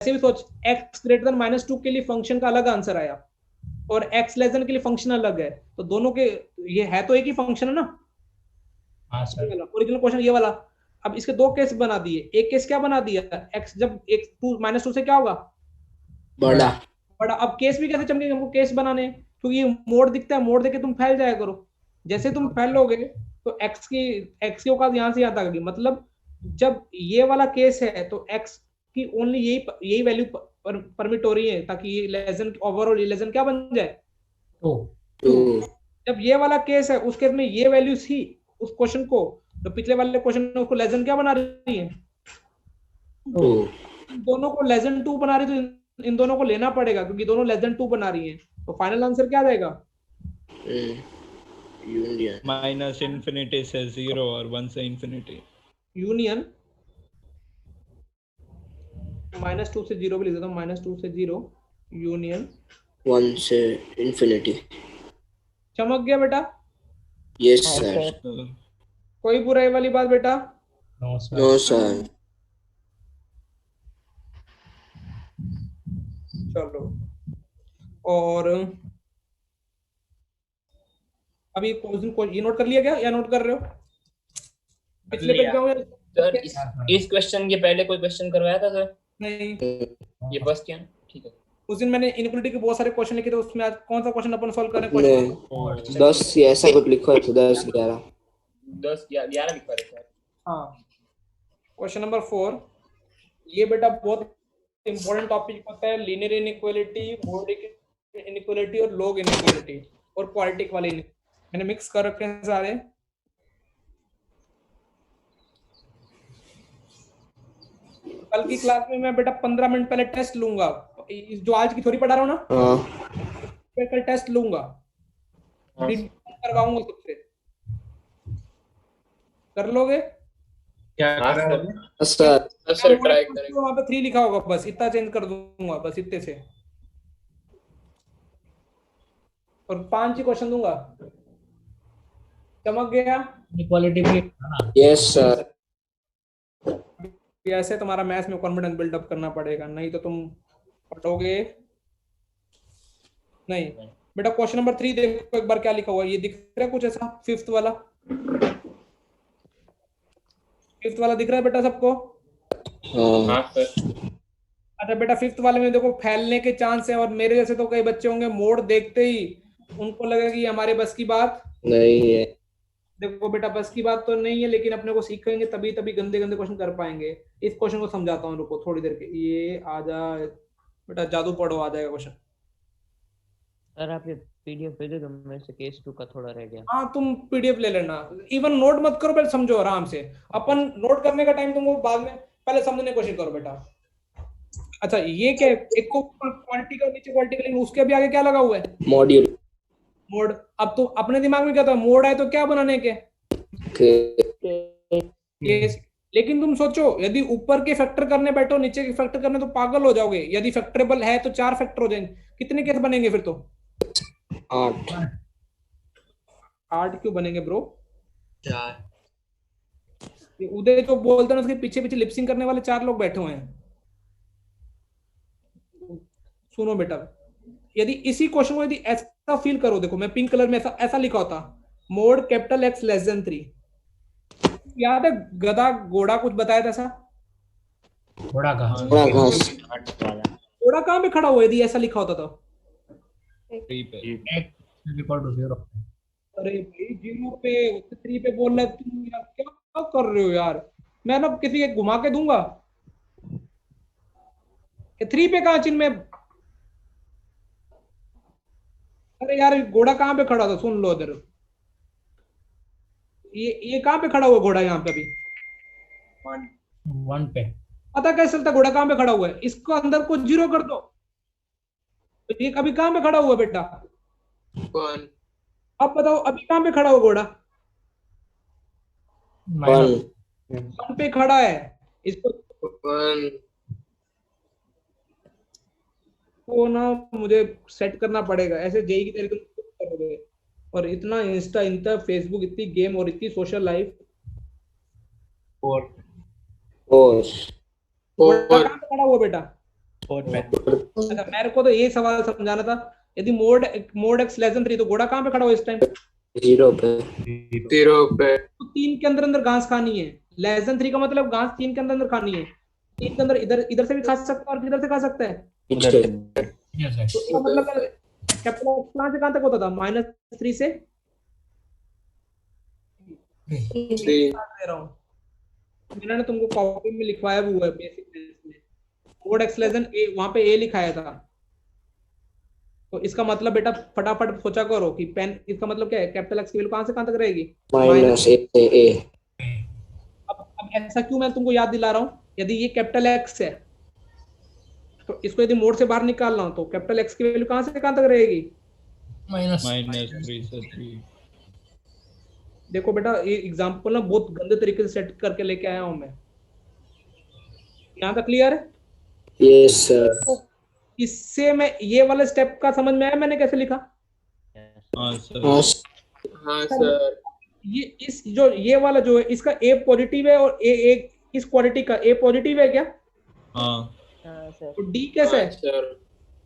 ऐसे भी सोच, x ग्रेटर देन -2 के लिए फंक्शन का अलग आंसर आया और x लेस देन के लिए फंक्शन अलग है, तो दोनों के ये है तो एक ही फंक्शन है ना। हाँ सर। ओरिजिनल क्वेश्चन ये वाला। अब इसके दो केस बना दिए, एक केस क्या बना दिया, x जब एक -2 से क्या होगा, बड़ा। बड़ा। अब केस भी कैसे चमकेंगे, हमको केस बनाने हैं, क्योंकि ये मोड दिखता है, मोड देके तुम फैल जाया करो। जैसे तुम फैलोगे तो x की औकात यहाँ से यहाँ तक आ गई, मतलब जब ये वाला केस है तो x की ओनली यही वैल्यू परमिट हो रही है, ताकि ये लेसन ओवरऑल लेसन क्या बन जाए, टू। जब ये वाला केस है उस केस में ये वैल्यू थी उस क्वेश्चन को, तो पिछले वाले क्वेश्चन में उसको लेसन क्या बना रही है, टू। दोनों को लेसन 2 बना रही, तो इन दोनों को लेना पड़ेगा क्योंकि दोनों लेसन 2 बना रही हैं। तो फाइनल आंसर क्या जाएगा, यूनियन। -∞ से 0 और 1 से ∞। यूनियन -2 से 0 भी लिख देता हूँ, -2 से 0 यूनियन 1 से इंफिनिटी। चमक गया बेटा। Yes sir. कोई बुराई वाली बात बेटा, नो सर। No sir. चलो। और अभी ये नोट कर लिया क्या, या नोट कर रहे हो, पिछले पेज पे सर इस क्वेश्चन के पहले कोई क्वेश्चन करवाया था सर? नहीं, ये फर्स्ट क्या, ठीक है। उस दिन मैंने इनइक्वालिटी के बहुत सारे क्वेश्चन लिखे थे, उसमें आज कौन सा क्वेश्चन अपन सॉल्व करें, क्वेश्चन 10 ऐसा कुछ लिखा है, 10 11 10 11 लिखा है सर। हाँ, क्वेश्चन नंबर 4। ये बेटा बहुत इंपॉर्टेंट टॉपिक होता है, लीनियर इनइक्वालिटी, मोड इनइक्वालिटी और लॉग इनइक्वालिटी और क्वाड्रेटिक वाले मैंने मिक्स कर रखे हैं सारे। कल की क्लास में मैं बेटा 15 मिनट पहले टेस्ट लूंगा, जो आज की थ्योरी पढ़ा रहा हूँ ना, कल टेस्ट लूंगा, करवाऊंगा सबसे, कर लोगे क्या हाँ कर रहे हो? सर। सर ट्राई करेंगे। वहां पे 3 लिखा होगा, बस इतना चेंज कर दूंगा, बस इतने से, और 5 ही क्वेश्चन दूंगा। चमक गया। इक्वालिटी भी ना। Yes sir. ऐसे तुम्हारा मैथ्स में कॉन्फिडेंस बिल्डअप करना पड़ेगा, नहीं तो तुम पढ़ोगे नहीं। बेटा क्वेश्चन नंबर 3 देखो एक बार क्या लिखा हुआ है, ये दिख रहा है कुछ ऐसा, फिफ्थ वाला दिख रहा है बेटा सबको? हाँ सर। अच्छा बेटा फिफ्थ वाले में देखो फैलने के चांस है, और मेरे जैसे तो कई बच्चे होंगे मोड देखते ही उनको लगेगा कि हमारे बस की बात नहीं है। देखो बेटा बस की बात तो नहीं है, लेकिन अपने को सीखेंगे तभी गंदे गंदे क्वेश्चन कर पाएंगे। इस क्वेश्चन को समझाता हूँ, रुको थोड़ी देर के, ये आ जा बेटा, जादू पढ़ो, आ जाएगा क्वेश्चन। सर आप ये पीडीएफ भेजो तो मेरे से केस 2 का थोड़ा रह गया। हाँ तुम पीडीएफ ले लेना, इवन नोट मत करो, पहले समझो आराम से। अपन नोट करने का टाइम तुमको बाद में, पहले समझने की कोशिश करो बेटा। अच्छा ये क्या, एक को क्वांटिटी का नीचे क्वालिटी का, लेकिन उसके भी आगे क्या लगा हुआ है, मॉड्यूल। मोड। अब तो अपने दिमाग में क्या था, मोड है तो क्या बनाने के केस, लेकिन तुम सोचो यदि ऊपर के फैक्टर करने बैठो नीचे के फैक्टर करने तो पागल हो जाओगे। यदि फैक्टरेबल है तो 4 फैक्टर हो जाएंगे, कितने केस बनेंगे फिर तो? 8। 8 क्यों बनेंगे ब्रो? 4। उदय जो बोलते हैं उसके पीछे पीछे लिपसिंग करने वाले 4 लोग बैठे हुए हैं। सुनो बेटा, यदि इसी क्वेश्चन को यदि ऐसा फील करो, देखो मैं पिंक कलर में ऐसा लिखा होता, mode capital X less then 3, याद है गधा घोड़ा कुछ बताया था ऐसा? घोड़ा कहाँ? घोड़ा कहाँ पे खड़ा हुआ यदि ऐसा लिखा होता तो? 3 पे। =0। अरे भाई 0 पे 3 पे बोल रहे तुम यार, क्या कर रहे हो यार? मैं ना किसी के घुमा के दूंगा। 3 पे कहाँ चिन्ह में? अरे यार घोड़ा कहाँ पे खड़ा था, सुन लो इधर, ये कहाँ पे खड़ा हुआ घोड़ा यहाँ पे? अभी 1 पे। पता कैसे चलता घोड़ा कहाँ पे खड़ा हुआ है? इसको अंदर को 0 कर दो, तो ये अभी कहाँ पे खड़ा हुआ बेटा? 1। अब बताओ अभी कहाँ पे खड़ा हुआ घोड़ा? 1 पे खड़ा है। इसको 1। को ना मुझे सेट करना पड़ेगा, ऐसे जेई की तरीके से करोगे, और इतना इंस्टा फेसबुक, इतनी गेम और इतनी सोशल लाइफ। 4। कहाँ पे खड़ा हुआ बेटा? अच्छा मेरे को तो ये सवाल समझाना था, यदि मोड एक्स लेस देन 3 तो घोड़ा कहाँ पे खड़ा हो इस टाइम? 0 पे। 0 पे। तो 3 के अंदर अंदर घास खानी है, लेस देन 3 का मतलब घास 3 के अंदर अंदर खानी है। 3 के अंदर इधर इधर से भी खा सकता है और इधर से खा सकता है। पीछे। Yes, sir. तो इसका मतलब कैपिटल एक्स कहाँ से कहाँ तक होता था? -3 से 3। दे रहा हूँ, मैंने तुमको कॉपी में लिखवाया हुआ है बेसिक में, कोड एक्स लेस देन ए, वहां पे ए लिखाया था। तो इसका मतलब बेटा फटाफट सोचा करो कि पेन, इसका मतलब क्या है? कैपिटल एक्स की वैल्यू कहाँ से कहाँ तक रहेगी? -a से a। अब ऐसा क्यों मैं तुमको याद दिला रहा हूँ? यदि ये कैपिटल एक्स है तो इसको यदि मोड से बाहर निकालना हो तो कैपिटल एक्स की वैल्यू कहाँ से कहाँ तक रहेगी? -3 से 3। देखो बेटा ये एग्जांपल ना बहुत गंदे तरीके से सेट करके लेके आया हूँ मैं। यहाँ तक क्लियर है? Yes sir. तो इससे मैं ये वाला स्टेप का समझ में आया मैंने कैसे लिखा? हाँ सर। हाँ सर। ये इस जो ये वाला जो है इसका ए पॉजिटिव है और ए एक इस क्वालिटी का ए पॉजिटिव है क्या? हाँ हाँ सर, तो डी कैसे है? सर।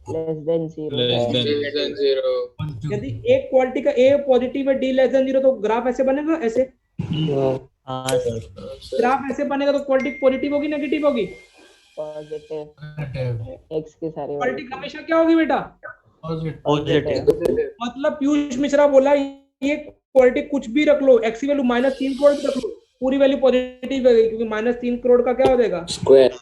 लेस देन 0 लेस है। Less than 0। यदि एक क्वालिटी का ए पॉजिटिव है डी लेस देन 0 तो ग्राफ ऐसे बनेगा, ऐसे हाँ सर, ग्राफ ऐसे बनेगा तो क्वालिटी पॉजिटिव होगी नेगेटिव होगी? Positive Negative. x की सारी क्वालिटी हमेशा क्या होगी बेटा? पॉजिटिव। मतलब पीयूष मिश्रा बोला ये क्वालिटी कुछ भी रख लो, एक्स की वैल्यू -3 करोड़ भी रख लो, पूरी वैल्यू पॉजिटिव है क्योंकि -3 करोड़ का क्या हो जाएगा? स्क्वायर।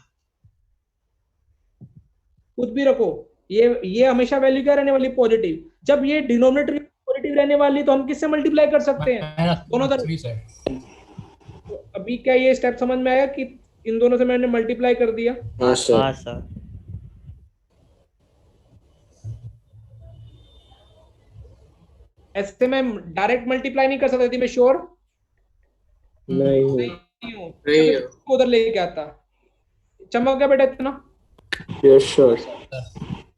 कुछ भी रखो, ये हमेशा वैल्यू क्या रहने वाली? पॉजिटिव। जब ये डिनोमिनेटर पॉजिटिव रहने वाली तो हम किससे मल्टीप्लाई कर सकते हैं? दोनों तरफ। -3 से। तो अभी क्या ये स्टेप समझ में आया कि इन दोनों से मैंने मल्टीप्लाई कर दिया? हाँ सर। हाँ सर, ऐसे मैं डायरेक्ट मल्टीप्लाई नहीं कर सकता थी, मैं श्योर नहीं हूँ। नहीं हूँ। नहीं मैं हूँ। उधर लेके आता। चमक गया बेटा इतना? Yes sir.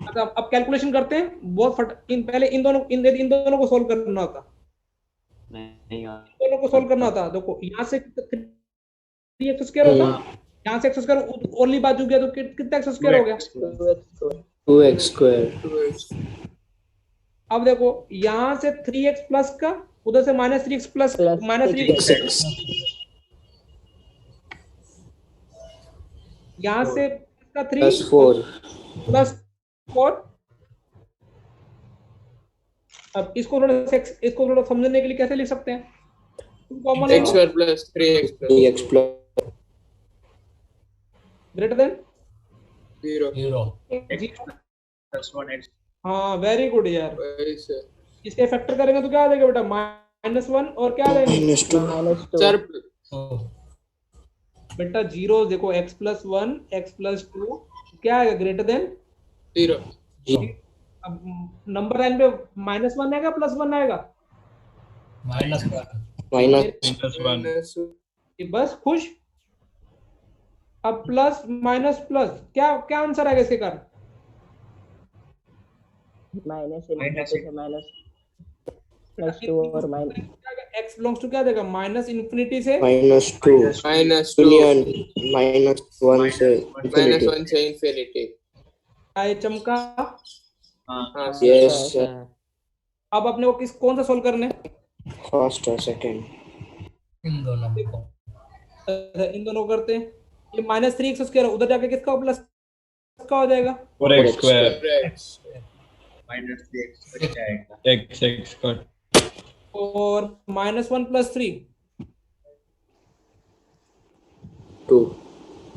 अच्छा अब कैलकुलेशन करते हैं, बहुत पहले इन दोनों को सोल्व करना होता, नहीं दोनों को सोल्व करना होता। देखो यहाँ से 3x स्क्वायर होता, यहाँ से x स्क्वायर ओनली बाजू गया तो कितना x स्क्वायर हो गया? 2x square. 2x। अब देखो यहाँ से 3x प्लस का, उधर से -3x प्लस -3x, 6x। यहाँ से का 3 +4। प्लस 4। अब इसको थोड़ा समझने के लिए कैसे लिख सकते हैं? Common x square plus 3x plus 3x plus greater than 0। 0 हाँ वेरी गुड यार। वही सर। इसके फैक्टर करेंगे तो क्या आ जाएगा बेटा? -1 और क्या आ जाएगा -2। सर बेटा? जीरो देखो, x प्लस 1 x प्लस 2 क्या आएगा? Greater than 0। अब नंबर लाइन पे -1 आएगा +1 आएगा? माइनस -1। ये बस खुश। अब प्लस माइनस प्लस क्या क्या आंसर आएगा इसके कारण? माइनस +2 और माइनस x बिलोंग्स टू क्या देगा? -∞ से -2 -2 यूनियन -1 से इंफिनिटी। -1 से इंफिनिटी। आए चमका। हाँ यस सर। अब अपने को कौन सा सोल्व करने? फर्स्ट और सेकंड। इन दोनों को। इन दोनों को करते हैं। ये -3x स्क्वायर उधर जाके किसका प्लस का हो जाएगा? 4x square. x cut. और -1 + 3 2।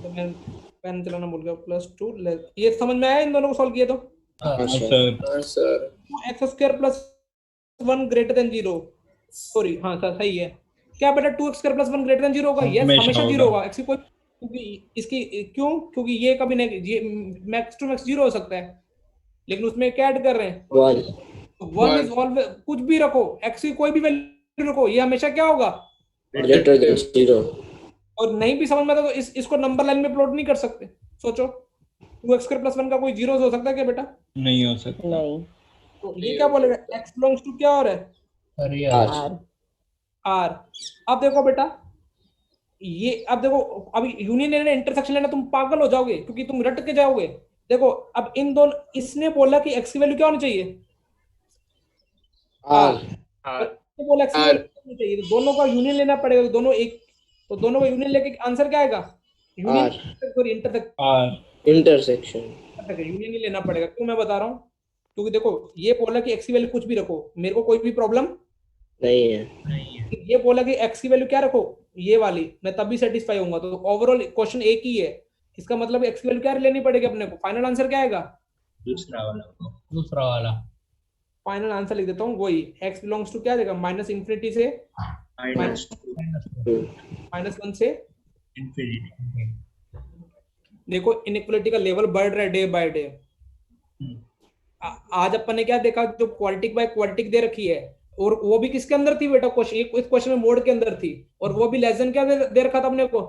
तो मैं पेन चलाना भूल गया। +2 ये समझ में आया इन दोनों को सॉल्व किए तो? हाँ सर। सर हाँ sir. x² + 1 greater than 0। Sorry हाँ सर सही है। क्या बेटा 2x² + 1 ग्रेटर देन 0 होगा? यस हमेशा 0 होगा। x की कोई क्योंकि इसकी क्यों? क्योंकि ये कभी नहीं, ये मैक्स टू मैक्स 0 हो सकता है, लेकिन उसमें क्या ऐड कर रहे हैं? 1 इज ऑलवेज, कुछ भी रखो x की कोई भी वैल्यू रखो, ये हमेशा क्या होगा? Greater than 0। और नहीं भी समझ में आता तो इसको नंबर लाइन में प्लॉट नहीं कर सकते। सोचो 2x² + 1 का कोई 0 हो सकता है क्या बेटा? नहीं हो सकता। नहीं तो ये क्या बोलेगा? x बिलोंग्स टू क्या हो रहा है? रियल। r। अब देखो बेटा ये, अब देखो अभी यूनियन लेना इंटरसेक्शन लेना तुम पागल हो जाओगे क्योंकि तुम रट के जाओगे। देखो अब इन दोनों, इसने बोला कि x की वैल्यू क्या होनी चाहिए, R. और इसने बोला x की वैल्यू क्या होनी चाहिए, तो दोनों का यूनियन लेना पड़ेगा, तो दोनों एक, तो दोनों का यूनियन लेके आंसर क्या आएगा, union sorry R. Intersection. Union ही लेना पड़ेगा। क्यों मैं बता रहा हूँ, क्योंकि देखो ये बोला कि x की वैल्यू कुछ भी रखो, मेरे को कोई भी प्रॉब्लम नहीं है। ये बोला कि x की वैल्यू क्या रखो, ये वाली, मैं तभी सेटिस्फाई होऊंगा। तो ओवरऑल क्वेश्चन एक ही है, इसका मतलब x की वैल्यू क्या लेनी पड़ेगी अपने को। फाइनल आंसर क्या आएगा, दूसरा वाला फाइनल आंसर लिख देता हूँ वही, x बिलोंग्स टू क्या देगा, माइनस इंफिनिटी से -1 से infinity। देखो इनइक्वालिटी का लेवल बढ़ रहा है डे बाय डे। आज अपन ने क्या देखा, जो क्वाड्रेटिक बाय क्वाड्रेटिक दे रखी है, और वो भी किसके अंदर थी बेटा, क्वेश्चन इस क्वेश्चन में मोड के अंदर थी, और वो भी लेस देन क्या दे रखा था अपने को,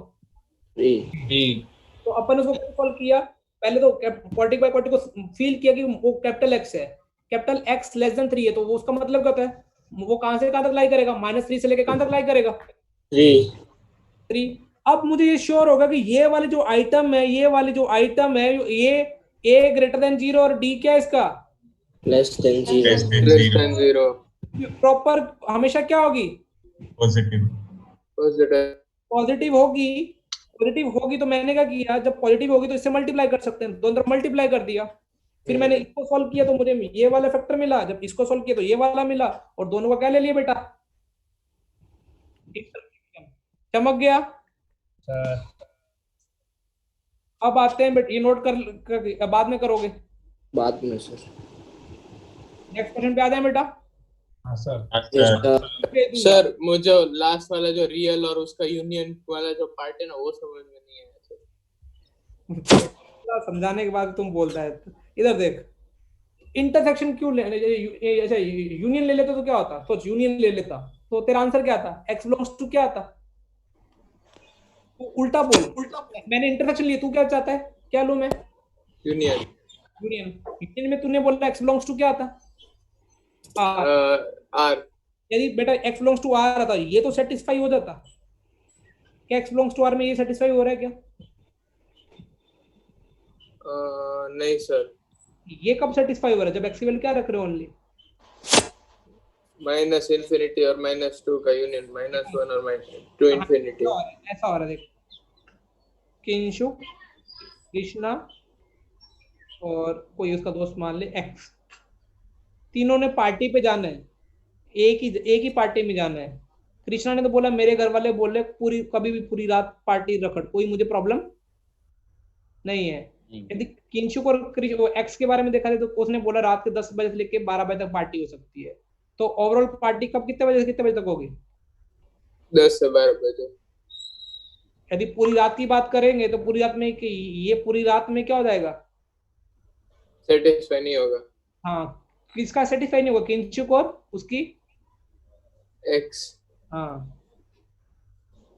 3. तो अपन ने उसको सॉल्व किया। पहले तो क्वाड्रेटिक बाय क्वाड्रेटिक को फील किया कि वो कैपिटल एक्स है, कैपिटल एक्स लेस देन 3 है, तो वो उसका मतलब क्या होता है, वो कहां से कहां तक लाई करेगा, -3 से लेके कहां तक लाई करेगा, 3। अब मुझे ये श्योर होगा कि ये वाले जो आइटम है, ये वाली जो आइटम है, ये a ग्रेटर देन 0 और d क्या है इसका, Less than 0. Less than 0. Proper हमेशा क्या होगी, Positive. Positive. पॉजिटिव होगी। पॉजिटिव होगी तो मैंने क्या किया, जब पॉजिटिव होगी तो इससे मल्टीप्लाई कर सकते हैं, दोनों तरफ मल्टीप्लाई कर दिया। फिर मैंने इसको सॉल्व किया तो मुझे ये वाला फैक्टर मिला, जब इसको सॉल्व किया तो ये वाला मिला, और दोनों का क्या ले लिया बेटा, चमक गया। सर अब आते हैं बेटा, ये नोट कर बाद में करोगे, बाद में सर। नेक्स्ट क्वेश्चन पे आ जाए बेटा। हाँ सर सर मुझे लास्ट वाला जो रियल और उसका यूनियन वाला जो पार्ट है ना, वो समझ में नहीं आया सर। समझाने के बाद तुम बोलता है, इधर देख, इंटरसेक्शन क्यों ले, अच्छा यूनियन ले लेता तो क्या होता, सोच यूनियन ले लेता तो तेरा आंसर क्या आता, x बिलोंग्स टू क्या आता, उल्टा बोल, उल्टा मैंने इंटरसेक्शन लिया, तू क्या चाहता है, क्या लूं मैं, यूनियन। यूनियन में तूने बोला x बिलोंग्स टू क्या आता, R. यदि बेटा x बिलोंग्स टू r आता, ये तो सेटिस्फाई हो जाता, क्या x बिलोंग्स टू r में ये सेटिस्फाई हो रहा है क्या, नहीं सर। ये कब सेटिस्फाई हो रहा है, जब x की वैल्यू क्या रख रहे हो ओनली, -∞ और -2 का यूनियन, -1 और -2 इंफिनिटी। ऐसा हो रहा है, देख किंशु, कृष्णा और कोई उसका दोस्त मान ले x, तीनों ने पार्टी पे जाना है, एक ही पार्टी में जाना है। कृष्णा ने तो बोला मेरे घर वाले बोले पूरी कभी भी पूरी रात पार्टी रखड़, कोई मुझे प्रॉब्लम नहीं है। यदि किंशु को एक्स के बारे में देखा जाए तो उसने बोला रात के 10 बजे से लेके 12 बजे तक पार्टी हो सकती है, तो ओवरऑल पार्टी कब कितने बजे से कितने बजे तक होगी, 10 से 12 बजे। यदि पूरी रात की बात करेंगे तो पूरी रात में ये पूरी रात में क्या हो जाएगा, सेटिस्फाई नहीं होगा। हाँ किसका सेटिस्फाई नहीं होगा, किंशु को और उसकी एक्स। हाँ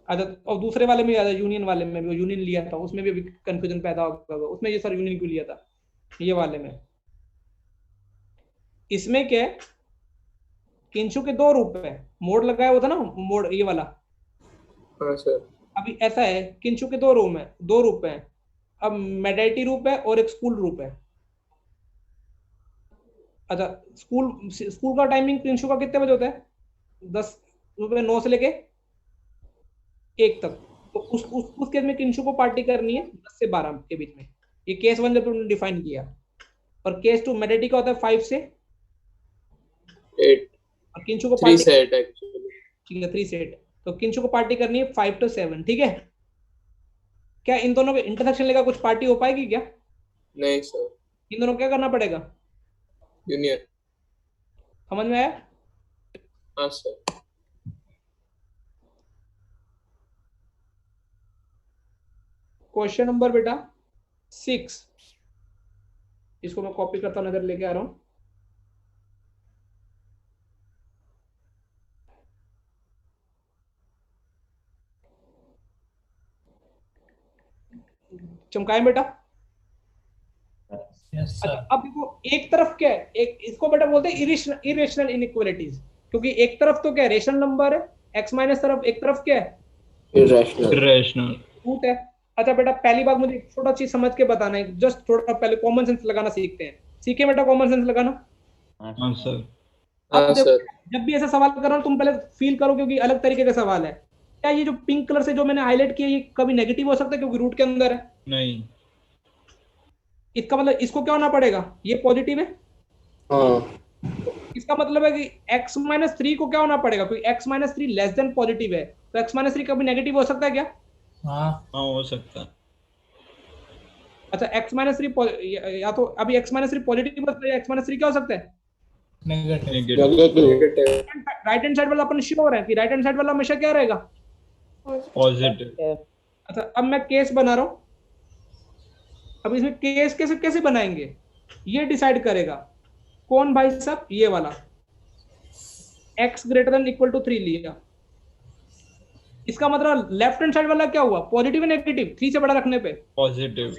अच्छा, और दूसरे वाले में यूनियन वाले में भी यूनियन लिया था, उसमें भी कंफ्यूजन पैदा होगा, उसमें ये सर यूनियन क्यों लिया था, ये वाले में, इसमें क्या है, किंशु के 2 रूप है, मोड लगाया हुआ था ना, मोड ये वाला, हाँ सर। अभी ऐसा है किंशु के 2 रूप है, अब मेडाइटी रूप है और एक स्कूल रूप है। अच्छा स्कूल का टाइमिंग किंशु का कितने बजे होता है, 9 से लेके 1 तक, तो उस केस में किंशु को पार्टी करनी है 10 से 12 के बीच में, ये केस 1 जब तुमने डिफाइन किया, और केस 2 मेडाइटी का होता है 5 से 8 और किंशु को 3 से 8 एक्चुअली। ठीक है 3 से 8, तो किंशु को पार्टी करनी है 5 to 7, ठीक है। क्या इन दोनों के इंटरसेक्शन लेकर कुछ पार्टी हो पाएगी क्या, नहीं सर। इन दोनों क्या करना पड़ेगा, यूनियन। समझ में आया, हाँ सर। क्वेश्चन नंबर बेटा 6, इसको मैं कॉपी करता नजर लेके आ रहा हूं, चमकाए बेटा। यस अच्छा सर अब देखो एक तरफ क्या है, एक इसको बेटा बोलते हैं इरेशनल इनइक्वालिटीज, क्योंकि एक तरफ तो क्या है रेशनल नंबर है, x माइनस तरफ, एक तरफ क्या है Irrational. Irrational. रूट है। अच्छा बेटा पहली बात मुझे एक छोटा चीज समझ के बताना है, जस्ट थोड़ा पहले कॉमन सेंस लगाना सीखते हैं। सीखे बेटा कॉमन सेंस लगाना। हाँ सर। अब हाँ देखो, सर। जब भी ऐसा सवाल कर रहा हूँ तुम पहले फील करो, क्योंकि अलग तरीके का सवाल है। क्या ये जो पिंक कलर से जो मैंने हाईलाइट किया ये कभी नेगेटिव हो सकता है क्योंकि रूट के अंदर है? नहीं। इसका मतलब इसको क्या होना पड़ेगा, ये पॉजिटिव है। हाँ इसका मतलब है कि x माइनस थ्री को क्या होना पड़ेगा, क्योंकि x minus three less than positive है, तो x माइनस थ्री कभी नेगेटिव हो सकता है क्या? हाँ हाँ हो सकता है। अच्छा x माइनस थ्री या तो अभी x माइनस थ्री पॉजिटिव हो सकता है, x माइनस थ्री क्या हो सकता है? Negative. Negative. Negative. Right hand side वाला अपन श्योर है कि राइट हैंड साइड वाला हमेशा क्या रहेगा? पॉजिटिव। अच्छा अब मैं केस बना रहा हूँ। अब इसमें केस कैसे कैसे बनाएंगे ये डिसाइड करेगा कौन भाई साहब, ये वाला x greater than equal to 3 लिया। इसका मतलब लेफ्ट हैंड साइड वाला क्या हुआ, पॉजिटिव नेगेटिव 3 से बड़ा रखने पे? पॉजिटिव।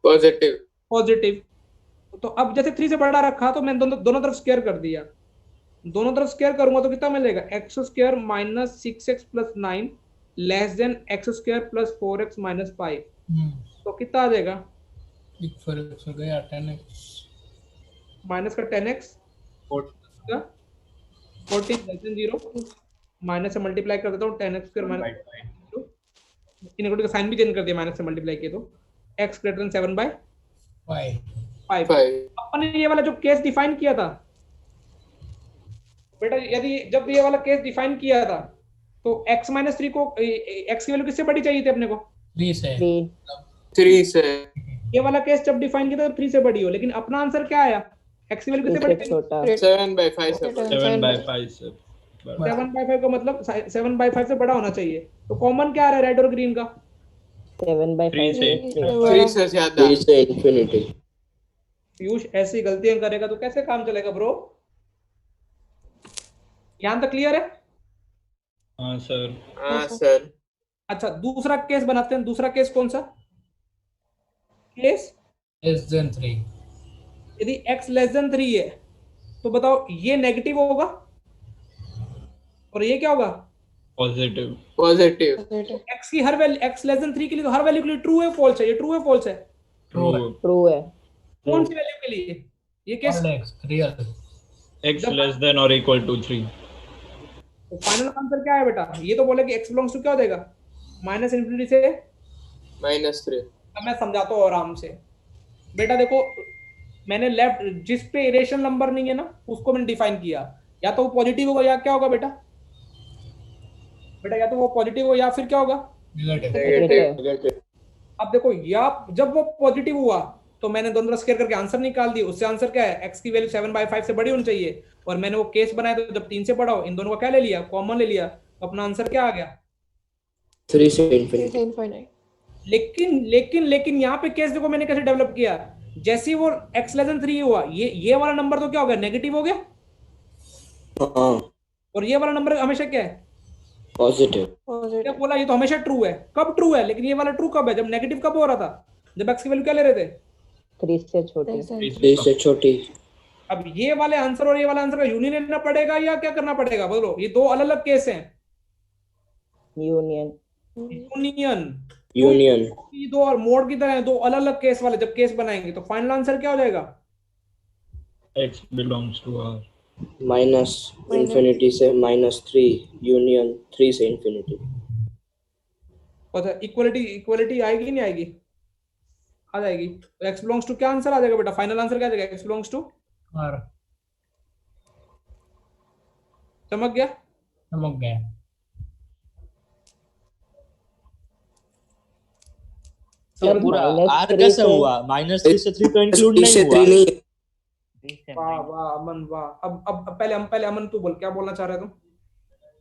पॉजिटिव। पॉजिटिव। तो अब जैसे 3 से बड़ा रखा तो मैं दोनों तरफ स्क्वायर कर दिया। दोनों तरफ स्क्वायर करूंगा तो कितना मिलेगा, x square minus 6x plus 9 less than x square plus 4x minus 5। तो कितना आ जाएगा, एक फर्क हो गया 10x माइनस का 10x 14 लेस देन 0 माइनस से मल्टीप्लाई कर देता हूँ 10x स्क्वायर माइनस इनइक्वालिटी का साइन भी चेंज कर दिया, माइनस से मल्टीप्लाई किया तो x ग्रेटर देन 7 बाय 5। अपन ने ये वाला जो केस डिफाइन किया था बेटा, यदि जब ये वाला केस डिफाइन किया था तो x माइनस थ्री को x की वैल्यू किससे बड़ी चाहिए थी अपने को? 3 से। ये वाला केस जब डिफाइन किया था तो 3 से बड़ी हो, लेकिन अपना आंसर क्या आया, x की वैल्यू किससे बड़ी? 7/5 से। 7/5 से। 7/5 का मतलब 7/5 से बड़ा होना चाहिए। तो कॉमन क्या आ रहा है रेड और ग्रीन का? 7/5 3 से ज्यादा। 3 से इंफिनिटी। पीयूष ऐसी गलतियां करेगा तो कैसे काम चलेगा ब्रो? यहां तक क्लियर है? हाँ सर। हाँ सर। अच्छा दूसरा केस बनाते हैं। दूसरा केस कौन सा केस? Less than 3। यदि x लेस देन 3 है तो बताओ ये नेगेटिव होगा और ये क्या होगा, पॉजिटिव। पॉजिटिव। तो x की हर वैल्यू x लेस देन 3 के लिए तो हर वैल्यू के लिए ट्रू है फॉल्स है, ये ट्रू है फॉल्स है? ट्रू है। कौन सी वैल्यू के लिए ये case? Real. x less then और इक्वल टू 3। तो फाइनल आंसर क्या है बेटा? ये तो बोले कि x बिलोंग्स टू क्या हो जाएगा, माइनस इन्फिनिटी से -3। अब मैं समझाता हूँ आराम से बेटा। देखो मैंने लेफ्ट जिस पे इरेशनल नंबर नहीं है ना उसको मैंने डिफाइन किया, या तो वो पॉजिटिव होगा या क्या होगा बेटा? बेटा या तो वो पॉजिटिव हो या फिर क्या होगा, नेगेटिव। अब देखो या जब वो पॉजिटिव हुआ तो मैंने दोनों तरफ स्क्वायर करके आंसर निकाल दिया। उससे आंसर क्या है, x की वैल्यू 7/5 से बड़ी होनी चाहिए, और मैंने वो केस बनाया तो जब 3 से बड़ा हो इन दोनों को क्या ले लिया, कॉमन ले लिया, तो अपना आंसर क्या आ गया, 3 से इंफिनिटी। लेकिन लेकिन लेकिन यहाँ पे केस देखो मैंने कैसे डेवलप किया। जैसे ही वो x लेस देन 3 हुआ ये वाला नंबर तो क्या हो गया, नेगेटिव हो गया, हाँ और ये वाला नंबर हमेशा क्या है, पॉजिटिव। क्या बोला, ये तो हमेशा ट्रू है। कब ट्रू है, लेकिन ये वाला ट्रू कब है, जब नेगेटिव कब हो रहा था, जब x की वैल्यू क्या ले रहे थे, 3 से छोटी। 3 से छोटी। अब ये वाले आंसर और ये वाला आंसर का यूनियन लेना पड़ेगा या क्या करना पड़ेगा, बोलो? ये दो अलग अलग केस हैं। यूनियन। यूनियन। ये दो और मोड की तरह है, दो अलग अलग केस वाले जब केस बनाएंगे तो फाइनल आंसर क्या हो जाएगा, x belongs to r। Minus infinity से -3 यूनियन 3 से इंफिनिटी। अच्छा इक्वलिटी आएगी नहीं आएगी, आ जाएगी। तो x बिलोंग्स टू क्या आंसर आ जाएगा बेटा, फाइनल आंसर क्या आ जाएगा, x बिलोंग्स टू और चमक गया? चमक गया। सर पूरा -3 r कैसे से- हुआ, -3 से 3 तो इंक्लूड 3 नहीं से हुआ। 3 नहीं। वाह वाह अमन वाह। अब पहले अमन तू बोल क्या बोलना चाह रहा है तुम?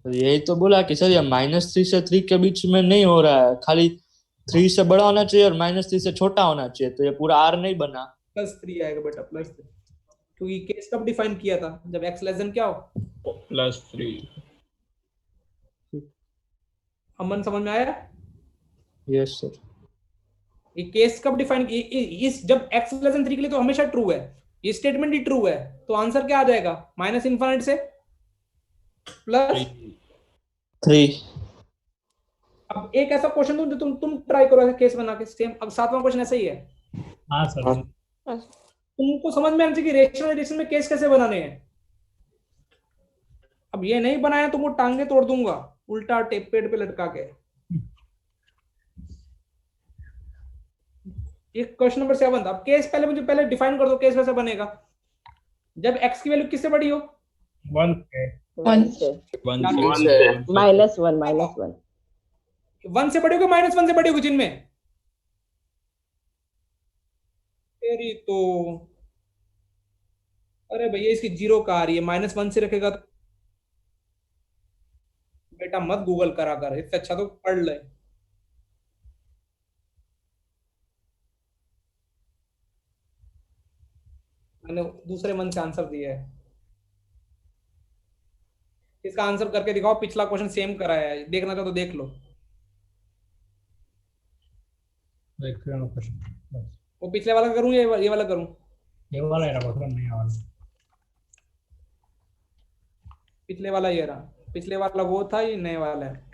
तो यही तो बोला कि सर ये -3 से 3 के बीच में नहीं हो रहा है, खाली 3 से बड़ा होना चाहिए और -3 से छोटा होना चाहिए, तो ये पूरा r नहीं बना। +3 आएगा बेटा, +3, क्योंकि केस कब डिफाइन किया था, जब x लेस देन क्या हो, +3। अमन समझ में आया? Yes sir. ये केस कब डिफाइन इस जब x लेस देन 3 के लिए तो हमेशा ट्रू है, ये स्टेटमेंट ही ट्रू है, तो आंसर क्या आ जाएगा, माइनस इनफिनिटी से +3। अब एक ऐसा क्वेश्चन दूं जो तुम ट्राई करो ऐसा केस बना के सेम। अब 7वां क्वेश्चन ऐसा ही है, हाँ सर। तुमको समझ में आना चाहिए कि रेशनल एडिशन में केस कैसे बनाने हैं। अब ये नहीं बनाया तो वो टांगे तोड़ दूंगा उल्टा टेप पेड़ पे लटका के। ये क्वेश्चन नंबर 7 था। अब केस मुझे पहले डिफाइन कर दो, केस कैसे बनेगा जब x की वैल्यू किससे बड़ी हो? 1 से। 1 से One One से से। -1 1 से बड़ी होगी -1 से बड़ी होगी जिनमें? तेरी तो अरे भैया इसकी 0 कहाँ आ रही है? -1 से रखेगा तो बेटा मत गूगल करा कर, इससे अच्छा तो पढ़ ले। मैंने दूसरे मन से आंसर दिया है। इसका आंसर करके दिखाओ, पिछला क्वेश्चन सेम कराया है, देखना चाहो तो देख लो। देख रहे हो क्वेश्चन बस। वो पिछले वाला करूं या ये वाला करूं? ये वाला है क्वेश्चन, नहीं वाला। पिछले वाला ये रहा, पिछले वाला वो था, ये नए वाला है।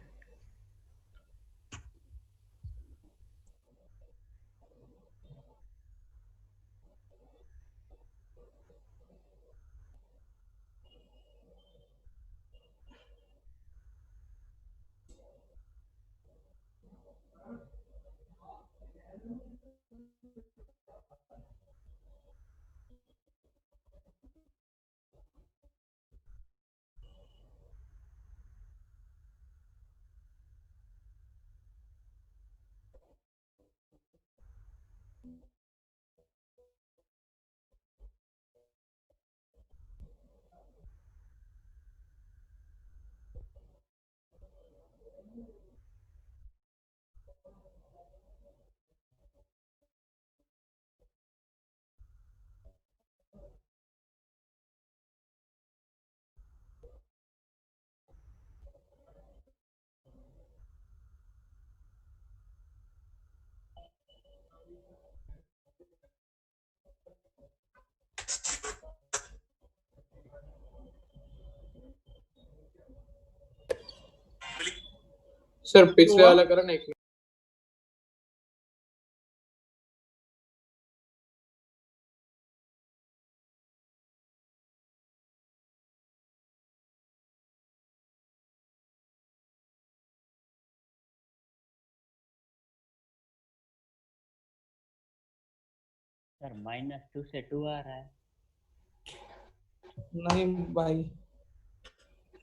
सर पिछले वाला करो ना, एक मिनट। सर -2 से 2 आ रहा है। नहीं भाई,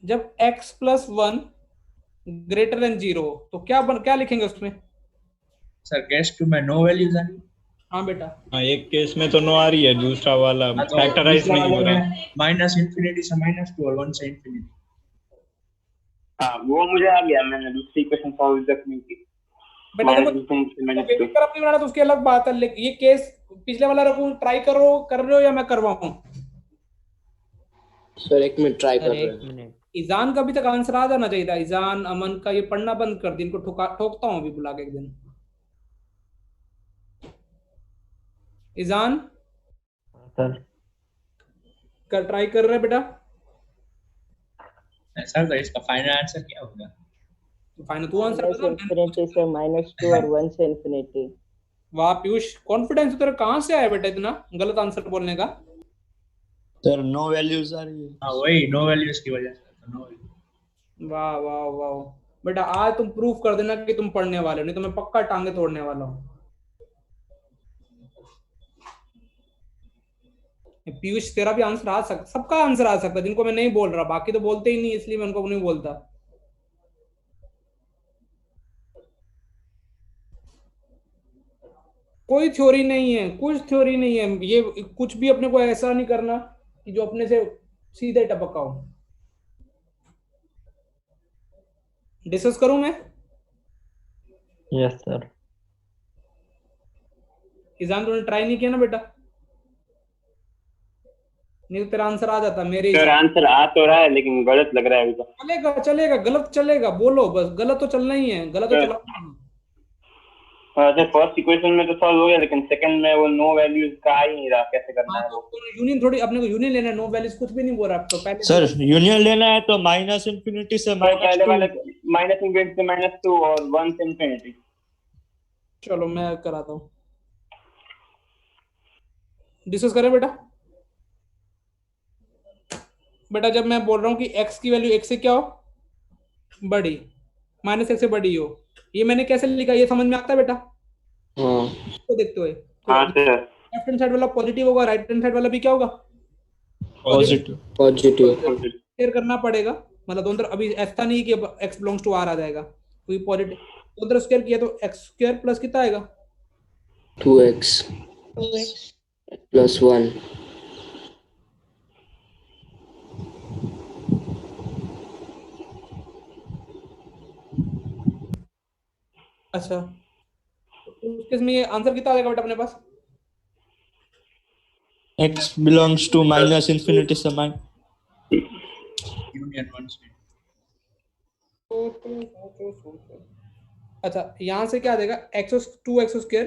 जब x + 1 > 0 तो क्या लिखेंगे उसमें? सर केस 2 में नो वैल्यूज आनी। हाँ बेटा, हाँ, एक केस में तो नो आ रही है, दूसरा वाला फैक्टराइज नहीं हो रहा। -∞ से -2 और 1 से ∞। हाँ वो मुझे आ गया, मैंने दूसरी इक्वेशन सॉल्व तक नहीं की। बेटा देखो पेपर अपनी बनाना तो उसकी अलग बात है, लेकिन ये केस पिछले वाला रखूं, ट्राई कर रहे हो या मैं करवाऊं? सर एक मिनट ट्राई कर सर रहे एक हैं। मिनट, ईजान का भी तक आंसर आ जाना चाहिए था। ईजान अमन का ये पढ़ना बंद कर दी, इनको ठोकता हूँ अभी बुला के एक दिन। ईजान सर ट्राई कर रहे बेटा? सर तो इसका फाइनल आंसर क्या होगा? फाइनल तू आंसर बता। ∞ से -2 और 1 से ∞। वाह पीयूष, कॉन्फिडेंस तेरा कहाँ से आया बेटा इतना गलत आंसर बोलने का? सर नो वैल्यूज आ रही है। हाँ वही नो वैल्यूज की वजह से। नो वाह वाह वाह बेटा, आज तुम प्रूफ कर देना कि तुम पढ़ने वाले हो, नहीं तो मैं पक्का टांगे तोड़ने वाला हूँ। पीयूष तेरा भी आंसर आ सकता, सबका आंसर आ सकता है, जिनको मैं नहीं बोल रहा, बाकी तो बोलते ही नहीं, इसलिए मैं उनको नहीं बोलता। कोई थ्योरी नहीं है, कुछ थ्योरी नहीं है, ये कुछ भी अपने को ऐसा नहीं करना कि जो अपने से सीधे टपका हो। डिस्कस करूं मैं? Yes sir. एग्जाम तुमने ट्राई नहीं किया ना बेटा? नहीं तो तेरा आंसर आ जाता मेरे। सर आंसर आ तो रहा है लेकिन गलत लग रहा है अभी तो। चलेगा चलेगा, गलत चलेगा, बोलो बस, गलत तो चलना ही है, गलत तो चला। सर फर्स्ट इक्वेशन में तो सॉल्व हो गया, लेकिन सेकंड में वो नो वैल्यूज का आ ही नहीं रहा, कैसे करना है वो? यूनियन थोड़ी अपने को यूनियन लेना है, नो वैल्यूज कुछ भी नहीं बोल रहा तो पहले। सर यूनियन लेना है तो -∞ से पहले वाले minus infinity से -2 और 1 से infinity. चलो मैं कराता हूँ, डिस्कस करें बेटा। बेटा जब मैं बोल रहा हूँ कि x की वैल्यू x से क्या हो, बड़ी, -x से बड़ी हो, ये मैंने कैसे लिखा, ये समझ में आता है बेटा? हाँ तो देखते हुए हाँ सर. लेफ्ट हैंड साइड वाला पॉजिटिव होगा, राइट हैंड साइड वाला भी क्या होगा, पॉजिटिव। पॉजिटिव। क्लियर करना पड़ेगा, मतलब दोनों तरफ, अभी ऐसा नहीं कि x बिलोंग्स टू r आ जाएगा, कोई पॉजिटिव दोनों तरफ स्क्वायर किया तो x स्क्वायर प्लस कितना आएगा, 2x प्लस 1। अच्छा तो उस केस में ये आंसर कितना आ जाएगा बेटा अपने पास, x belongs to minus infinity से यूनियन 1 से. अच्छा यहाँ से क्या आ जाएगा, x square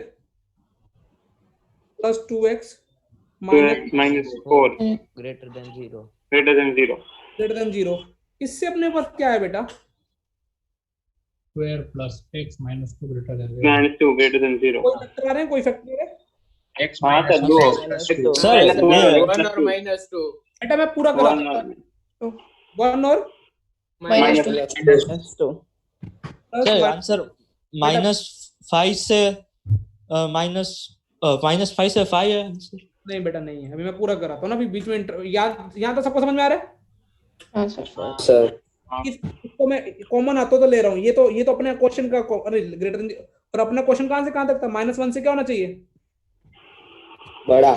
plus 2x -4 greater than 0. greater than 0. इससे अपने पास क्या है बेटा, square plus x -2 greater than 0. -2 greater than 0. कोई फैक्टर आ रहे हैं, कोई फैक्टर है X हाँ सर, minus दो. सर ये 1 और -2. बेटा, मैं पूरा करा 1 और -2. सर आंसर -5 से -5 से 5 है आंसर। नहीं बेटा नहीं है, अभी मैं पूरा कराता हूँ ना, अभी बीच में याद, यहाँ तक सबको समझ में आ रहा है? हाँ सर. सर इसको मैं कॉमन आता तो ले रहा हूँ, ये तो अपने क्वेश्चन का ग्रेटर देन, और अपना क्वेश्चन कहाँ से कहाँ तक था, -1 से क्या होना चाहिए, बड़ा।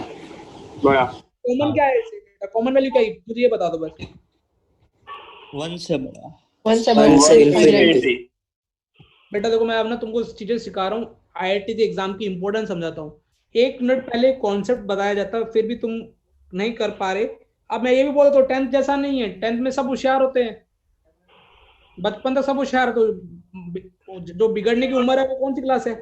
कॉमन क्या है इसे, कॉमन वैल्यू क्या है मुझे ये बता दो बस। 1 से बड़ा। 1 से 1 से बड़ा. infinity। बेटा देखो मैं अब ना तुमको चीजें सिखा रहा हूँ, IIT के एग्जाम की इंपॉर्टेंस समझाता हूँ। 1 मिनट पहले कॉन्सेप्ट बताया जाता है, फिर भी तुम नहीं कर पा रहे। अब मैं ये भी बोला तो 10th जैसा नहीं है, 10th में सब होशियार होते हैं, बचपन तक सब होशियार, तो जो बिगड़ने की उम्र है वो कौन सी क्लास है।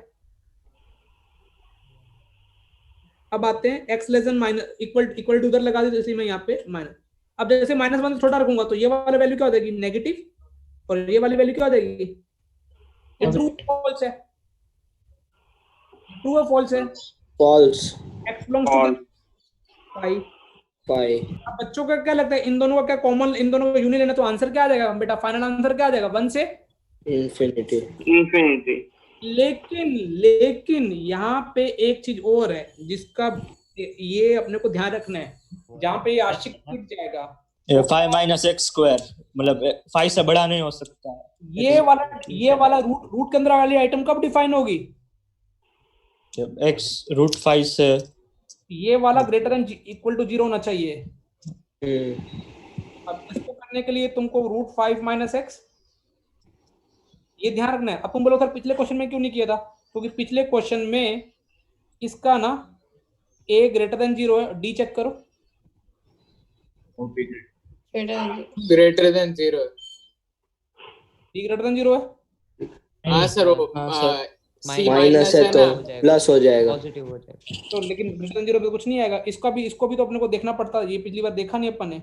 अब आते हैं x less than minus equal to उधर लगा दी, जैसे मैं यहाँ पे माइनस, अब जैसे -1 से छोटा रखूंगा तो ये वाला वैल्यू क्या हो जाएगी, नेगेटिव, और ये वाली वैल्यू क्या हो जाएगी, ये ट्रू फॉल्स है, ट्रू है फॉल्स है, फॉल्स। x belongs to 5। 5। अब बच्चों का क्या लगता है, इन दोनों का क्या कॉमन, इन दोनों का यूनियन लेना, तो आंसर क्या आ जाएगा बेटा, फाइनल आंसर क्या आ जाएगा, 1 से infinity। लेकिन यहाँ पे एक चीज और है जिसका ये अपने को ध्यान रखना है, जहाँ पे ये आशिक टिक जाएगा, 5 - x स्क्वायर, मतलब 5 से बड़ा नहीं हो सकता है। ये वाला रूट के अंदर वाली आइटम कब डिफाइन होगी, जब x √5 से, ये वाला ग्रेटर देन इक्वल टू 0 होना चाहिए। अब इसको करने के लिए तुमको √5 - x ये ध्यान रखना है। अब तुम बोलो सर पिछले क्वेश्चन में क्यों नहीं किया था, क्योंकि पिछले क्वेश्चन में इसका ना a ग्रेटर देन 0 है, d चेक करो, greater than 0। d greater than 0 है। हाँ सर, वो माइनस है तो प्लस हो जाएगा, पॉजिटिव हो जाएगा। तो लेकिन ग्रेटर देन 0 पे कुछ नहीं आएगा, इसको भी तो अपने को देखना पड़ता, ये पिछली बार देखा नहीं अपन ने,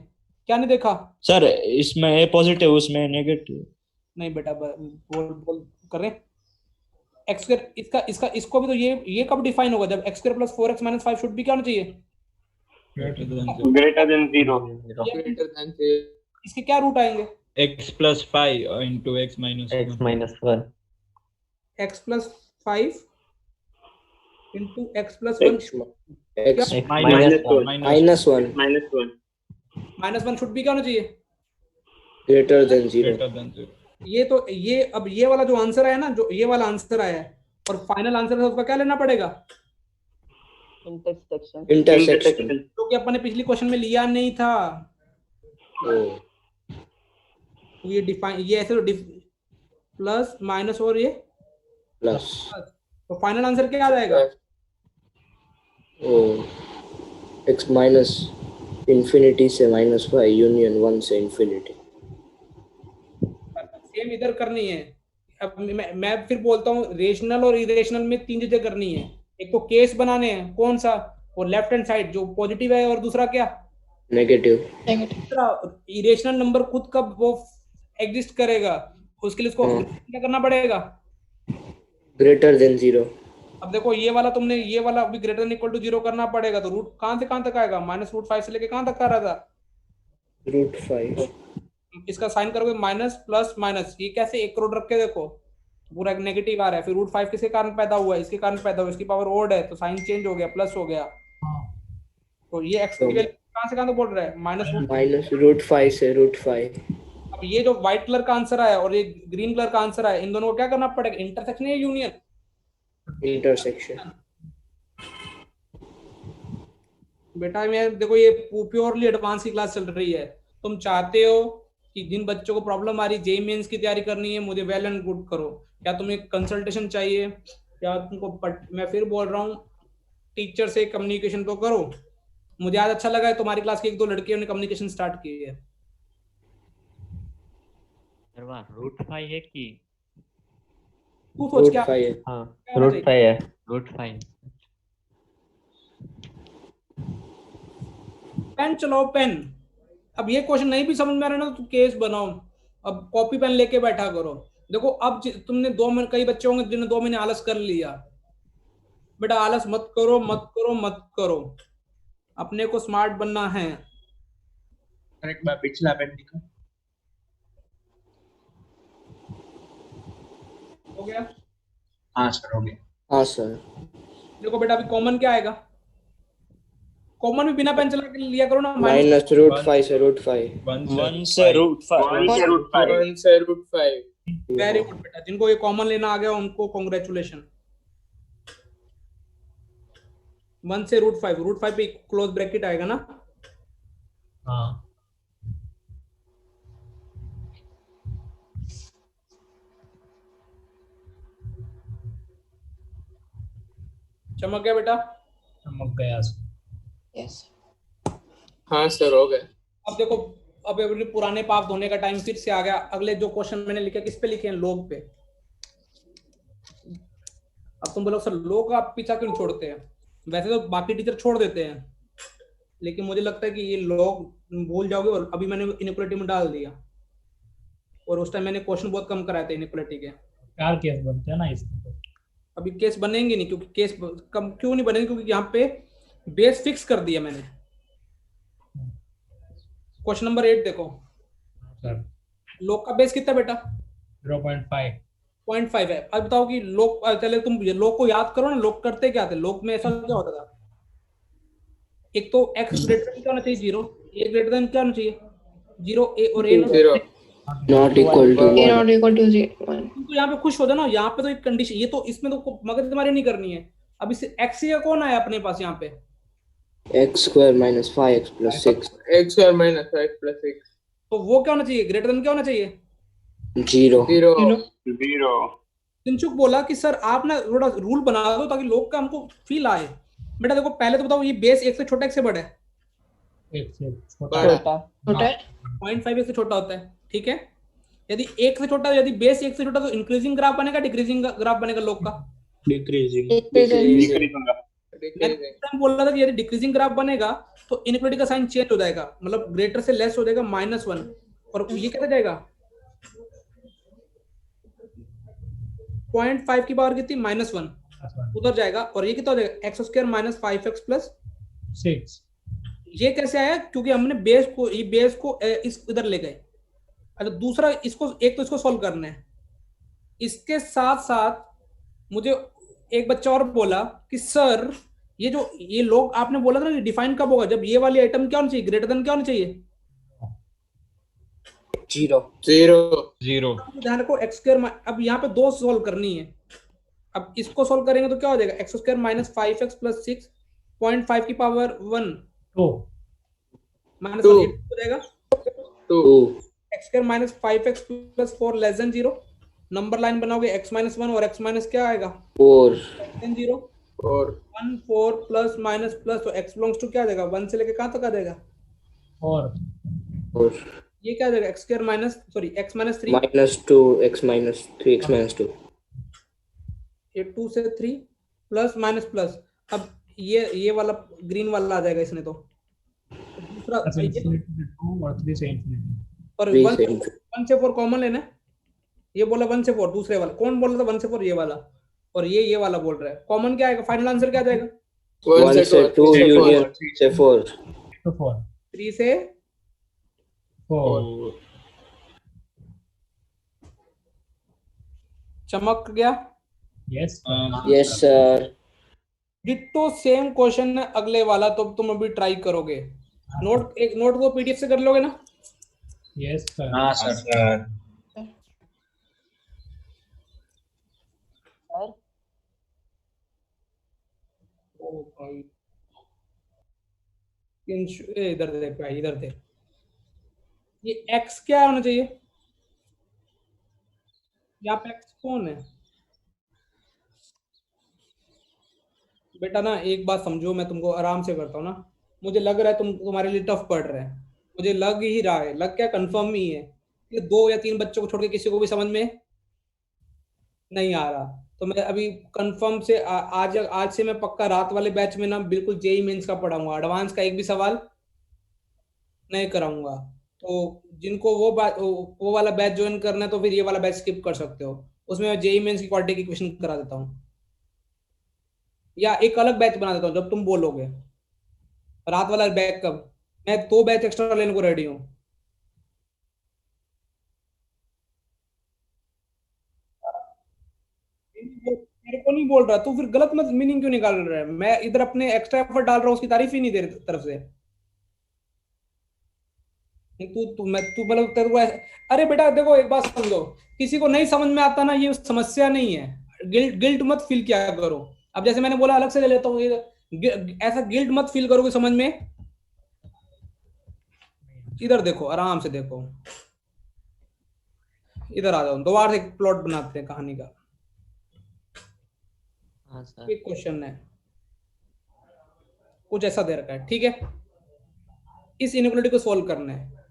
क्या नहीं देखा सर इसमें a पॉजिटिव उसमें नेगेटिव। नहीं बेटा, बोल कर रहे x स्क्वायर, इसको भी तो ये कब डिफाइन होगा, जब x square plus 4x - 5 should भी क्या होना चाहिए, greater than 0। Greater than 0। इसके क्या रूट आएंगे, x plus 5 into x minus 1. x minus 1 x plus 5 into x plus 1 x minus -1 should भी क्या होना चाहिए, greater than 0। greater than 0. अब ये वाला जो आंसर आया ना, जो ये वाला आंसर आया है और फाइनल आंसर है, उसका क्या लेना पड़ेगा, इंटरसेक्शन। जो कि अपन ने पिछली क्वेश्चन में लिया नहीं था। तो ये डिफाइन, ये ऐसे प्लस माइनस और ये प्लस, तो फाइनल आंसर क्या आ जाएगा, x माइनस इंफिनिटी से -5 यूनियन 1 से इंफिनिटी। सेम इधर करनी है। अब मैं फिर बोलता हूँ, रेशनल और इरेशनल में 3 चीजें करनी है, एक तो केस बनाने हैं, कौन सा, और लेफ्ट हैंड साइड जो पॉजिटिव है, और दूसरा क्या, नेगेटिव। इरेशनल नंबर खुद कब वो एग्जिस्ट करेगा, उसके लिए इसको हाँ। क्या करना पड़ेगा? Greater than 0. अब देखो ये वाला तुमने ये वाला भी ग्रेटर देन इक्वल टू 0 करना पड़ेगा, तो रूट कहां से कहां तक आएगा? -√5 से लेके कहां तक आ रहा था? √5. इसका साइन करोगे माइनस प्लस माइनस, ये कैसे 1 करोड़ रख के देखो पूरा एक नेगेटिव आ रहा है, फिर √5 किसके कारण पैदा हुआ है? इसके कारण पैदा हुआ, इसकी पावर ओड है तो साइन चेंज हो गया, प्लस हो गया। तो ये एक्स की वैल्यू कहां से कहां तक बोल रहा है? -√5 से √5. अब ये जो व्हाइट कलर का आंसर आया और ये ग्रीन कलर का आंसर आया, इन दोनों को क्या करना पड़ेगा? इंटरसेक्शन या यूनियन? इंटरसेक्शन. बेटा मैं देखो ये प्योरली एडवांस की क्लास चल रही है, तुम चाहते हो कि जिन बच्चों को प्रॉब्लम आ रही जेईई मेंस की तैयारी करनी है, मुझे वेल एंड गुड करो, या तुम्हें कंसल्टेशन चाहिए या तुमको मैं फिर बोल रहा हूँ टीचर से कम्युनिकेशन तो करो। मुझे आज अच्छा लगा है तुम्हारी क्लास के 1-2 लड़कियों ने कम्युनिकेशन स्टार्ट की है। √5 है कि तू सोच क्या? √5 है. हाँ क्या होना चाहिए? है √5। पेन चलाओ पेन। अब ये क्वेश्चन नहीं भी समझ में आ रहा ना तो केस बनाओ, अब कॉपी पेन लेके बैठा करो। देखो अब तुमने 2 महीने, कई बच्चे होंगे जिन्होंने 2 महीने आलस कर लिया। बेटा आलस मत करो मत करो मत करो, अपने को स्मार्ट बनना है। सर एक बार पिछला पेन दिखा। हो गया? हाँ सर हो गया। हाँ सर. देखो बेटा अभी कॉमन क्या आएगा? कॉमन भी बिना पेन चला के लिया करो ना। -√5 से √5. 1 से √5. 1 से √5. वेरी गुड बेटा, जिनको ये कॉमन लेना आ गया उनको कांग्रेचुलेशन। 1 से √5, √5 पे क्लोज ब्रैकेट आएगा ना? हाँ चमक गया बेटा? चमक गया सर। Yes. हाँ सर हो गए। अब देखो अब अपने पुराने पाप धोने का टाइम फिर से आ गया। अगले जो क्वेश्चन मैंने लिखे किस पे लिखे हैं? लोग पे। अब तुम बोलो सर लोग आप पीछा क्यों छोड़ते हैं? वैसे तो बाकी टीचर छोड़ देते हैं, लेकिन मुझे लगता है कि ये लोग भूल जाओगे। और अभी मैंने इनइक्वालिटी में डाल दिया, और उस टाइम मैंने क्वेश्चन बहुत कम कराए थे इनइक्वालिटी के। 4 केस बनते हैं ना इसमें तो। अभी केस बनेंगे नहीं, क्योंकि केस कम क्यों नहीं बनेंगे? क्योंकि यहाँ पे बेस फिक्स कर दिया मैंने। क्वेश्चन नंबर 8 देखो, सर लोग का बेस कितना बेटा? 0.5। 0.5 है। अब बताओ कि लोग, चले तुम लोग को याद करो ना, लोग करते क्या थे? लोग में ऐसा क्या होता था? एक तो x ग्रेटर देन क्या होना चाहिए? 0। a ग्रेटर देन क्या होना चाहिए? 0। a और a not equal to A not equal to 1. तो यहाँ पे खुश हो जाओ ना। यहाँ पे तो एक कंडीशन, ये तो इसमें तो मगज तुम्हारी नहीं करनी है। अब इससे x का कौन आया अपने पास यहाँ पे? x² - 5x + 6. x² - 5 + 6. तो वो क्या होना चाहिए? ग्रेटर देन क्या होना चाहिए? 0. 0. किंचुक बोला कि सर आप ना थोड़ा रूल बना दो ताकि लोग का हमको फील आए। बेटा देखो पहले तो बताओ ये बेस 1 से छोटा 1 से बड़ा है? 1 से छोटा। छोटा है? 0.5 से छोटा होता है, ठीक है। यदि 1 से छोटा, यदि बेस 1 से छोटा तो इंक्रीजिंग ग्राफ बनेगा डिक्रीजिंग ग्राफ बनेगा लोग का? डिक्रीजिंग। मैं बोल रहा था कि यदि डिक्रीजिंग ग्राफ बनेगा तो इनइक्वालिटी का साइन चेंज हो जाएगा, मतलब ग्रेटर से लेस हो जाएगा -1, और ये कैसे जाएगा? 0.5 की पावर कितनी? -1 उधर जाएगा, और ये कितना हो जाएगा? x² - 5x + 6। ये कैसे आया? क्योंकि हमने बेस को इस इधर ले गए। अच्छा दूसरा, इसको एक तो इसको सॉल्व करना है। इसके साथ साथ मुझे एक बच्चा और बोला कि सर ये लोग आपने बोला था ना कि डिफाइन कब होगा? जब ये वाली आइटम क्या होनी चाहिए? ग्रेटर देन क्या होनी चाहिए? 0. ध्यान रखो x²। अब यहाँ पे 2 सॉल्व करनी है। अब इसको सॉल्व करेंगे तो क्या हो जाएगा? x² - 5x + 6, 0.5 की पावर 1 2 -1 हो जाएगा। 2. x² - 5x + 4 < 0। नंबर लाइन बनाओगे x - 1 और x- क्या आएगा? 4. 0 4 1 4 प्लस माइनस प्लस, तो x बिलोंग्स टू क्या आ जाएगा? 1 से लेके कहां तक आ जाएगा? 4. ये क्या आ जाएगा? x² - 3 -2 x - 3 x - 2. ये 2 से 3 प्लस माइनस प्लस। अब ये वाला ग्रीन वाला आ जाएगा इसमें। तो दूसरा ∞ से 2 और 3 से ∞। और 1 से 4 कॉमन लेना है, ये बोला 1 से 4, दूसरे वाला कौन बोल रहा था 1 से 4? ये वाला, और ये वाला बोल रहा है। कॉमन क्या आएगा? फाइनल आंसर क्या आ जाएगा? 1 से 2 यूनियन से 4। to 4. 3 से 4. चमक गया? Yes. Yes sir. Ditto same question है अगले वाला, तो तुम अभी ट्राई करोगे। नोट को पीडीएफ से कर लोगे ना? Yes, sir. हाँ सर। ओ भाई इधर देख भाई, इधर देख, ये x क्या होना चाहिए? यहाँ पे x कौन है बेटा? ना एक बात समझो, मैं तुमको आराम से करता हूँ ना। मुझे लग रहा है तुम्हारे लिए टफ पढ़ रहे हैं, मुझे लग ही रहा है, लग क्या कंफर्म ही है कि 2 या 3 बच्चों को छोड़ के किसी को भी समझ में नहीं आ रहा। तो मैं अभी कंफर्म से आज से मैं पक्का रात वाले बैच में ना बिल्कुल जेई मेंस का पढ़ाऊंगा, एडवांस का एक भी सवाल नहीं कराऊंगा। तो जिनको वो वाला बैच ज्वाइन करना है तो फिर ये वाला बैच स्किप कर सकते हो, उसमें मैं जेई मेंस की क्वालिटी की क्वेश्चन करा देता हूँ, या एक अलग बैच बना देता हूँ जब तुम बोलोगे। रात वाला बैच कब? मैं 2 बैच एक्स्ट्रा लेने को रेडी हूँ। मेरे को नहीं बोल रहा, तू फिर गलत मत मीनिंग क्यों निकाल रहा है? मैं इधर अपने एक्स्ट्रा एफर्ट डाल रहा हूँ, उसकी तारीफ ही नहीं दे रही तरफ से। तू मतलब तेरे को अरे बेटा देखो, एक बात समझो, किसी को नहीं समझ में आता ना, ये समस्या नहीं है। गिल्ट मत फील किया करो। अब जैसे मैंने बोला, अलग से ले लेता हूँ, ऐसा गिल्ट मत फील करोगे समझ में। इधर देखो, आराम से देखो, इधर आ जाओ, दोबारा से प्लॉट बनाते हैं कहानी का। हाँ सर। एक क्वेश्चन है, कुछ ऐसा दे रखा है, ठीक है? इस इनइक्वालिटी को सॉल्व करना है,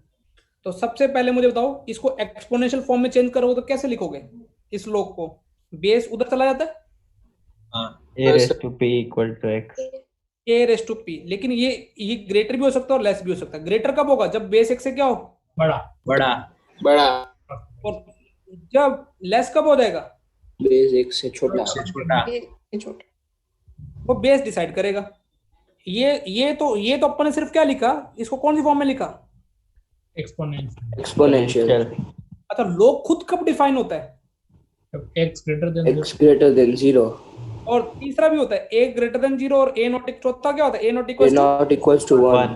तो सबसे पहले मुझे बताओ, इसको एक्सपोनेंशियल फॉर्म में चेंज करोगे तो कैसे लिखोगे इस लोग को? बेस उधर चला जाता है, a raised to p equal to x. a raise to p, लेकिन ये ग्रेटर भी हो सकता है और लेस भी हो सकता है। ग्रेटर कब होगा? जब बेस एक से क्या हो? बड़ा. बड़ा। और जब लेस कब हो जाएगा? बेस 1 से छोटा। छोटा। वो बेस डिसाइड करेगा। ये तो अपन ने सिर्फ क्या लिखा, इसको कौन सी फॉर्म में लिखा? एक्सपोनेंशियल। अच्छा, लोग खुद कब डिफाइन होता है? x greater than 0। और तीसरा भी होता है a greater than 0 और a not, चौथा क्या होता है? a not equals to 1।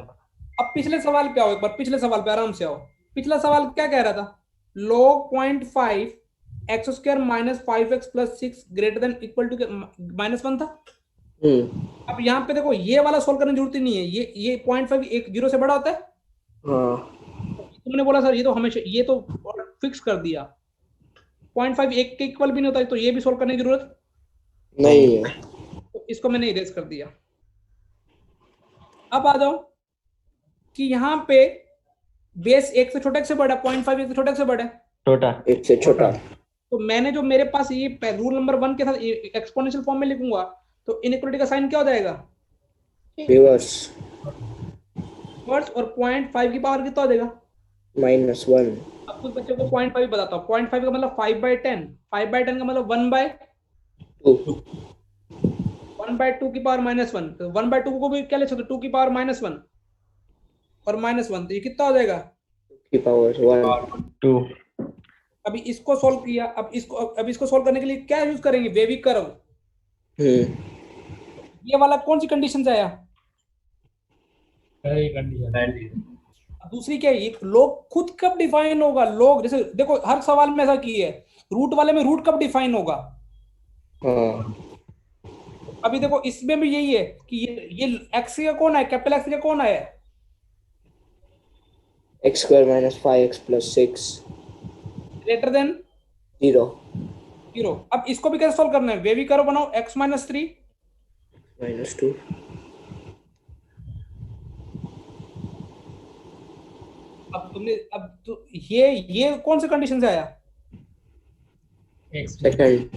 अब पिछले सवाल पे आओ, एक बार पिछले सवाल पे आराम से आओ। पिछला सवाल क्या कह रहा था? log 0.5 x square minus 5x plus 6 greater than equal to -1 था। अब यहाँ पे देखो, ये वाला सोल्व करने की जरूरत ही नहीं है। ये 0.5 एक 0 से बड़ा होता है। तुमने बोला सर ये तो हमेशा, ये तो फिक्स कर दिया, 0.5 एक के इक्वल भी नहीं होता है, तो ये भी सोल्व करने की जरूरत नहीं है, तो इसको मैंने इरेज कर दिया। अब आ जाओ कि यहाँ पे बेस 1 से छोटा, 1 से बड़ा, 0.5 1 से छोटा, 1 से बड़ा, छोटा, 1 से छोटा। तो मैंने जो मेरे पास ये रूल नंबर 1 के साथ एक्सपोनेंशियल फॉर्म में लिखूंगा, तो इनइक्वालिटी का साइन क्या हो जाएगा? रिवर्स। और 0.5 की पावर कितना हो जाएगा? -1। अब कुछ बच्चों को 0.5 बताता हूँ। 0.5 का मतलब 5/10, 5/10 का मतलब 1/2, 1/2 की पावर -1, तो 1/2 को भी क्या ले सकते हो? 2 की पावर -1 और -1, तो ये कितना हो जाएगा? 2 की पावर 1। 2। अभी इसको सॉल्व किया, अब इसको सॉल्व करने के लिए क्या यूज करेंगे? Wavy curve. ये वाला कौन सी कंडीशन से आया? पहली कंडीशन। दूसरी क्या है? लोग खुद कब डिफाइन होगा? लोग जैसे देखो, हर सवाल में ऐसा की है, रूट वाले में रूट कब डिफाइन होगा? अभी देखो, इसमें भी यही है कि ये x का कौन है? कैपिटल X का कौन है? x square minus 5x plus 6 greater then 0। अब इसको भी कैसे सॉल्व करना है? वेवी कर्व बनाओ, x - 3 -2। अब तो ये कौन से कंडीशन से आया? सेकंड।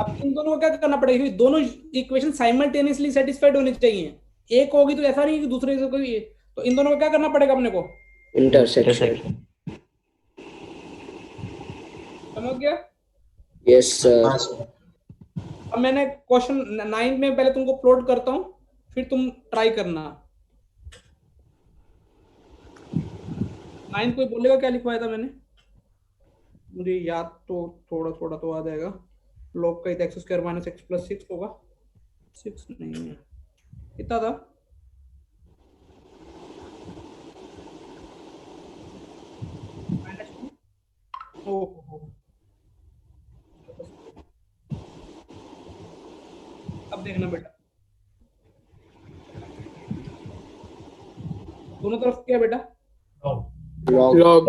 अब इन दोनों को क्या करना पड़ेगा? क्योंकि दोनों इक्वेशन साइमल्टेनियसली सेटिस्फाइड होनी चाहिए। एक होगी तो ऐसा नहीं कि दूसरे से कोई, तो इन दोनों को क्या करना पड़ेगा अपने को? इंटरसेक्शन। समझ गया? यस हाँ सर। सर। अब मैंने क्वेश्चन 9 में पहले तुमको प्लॉट करता हूँ, फिर तुम ट्राई करना। 9 कोई बोलेगा क्या लिखवाया था मैंने? मुझे याद तो थोड़ा थोड़ा तो आ जाएगा। लॉग का x square minus x plus 6 होगा। 6 नहीं है, कितना था? ओहो, अब देखना बेटा, दोनों तरफ क्या बेटा? Log log.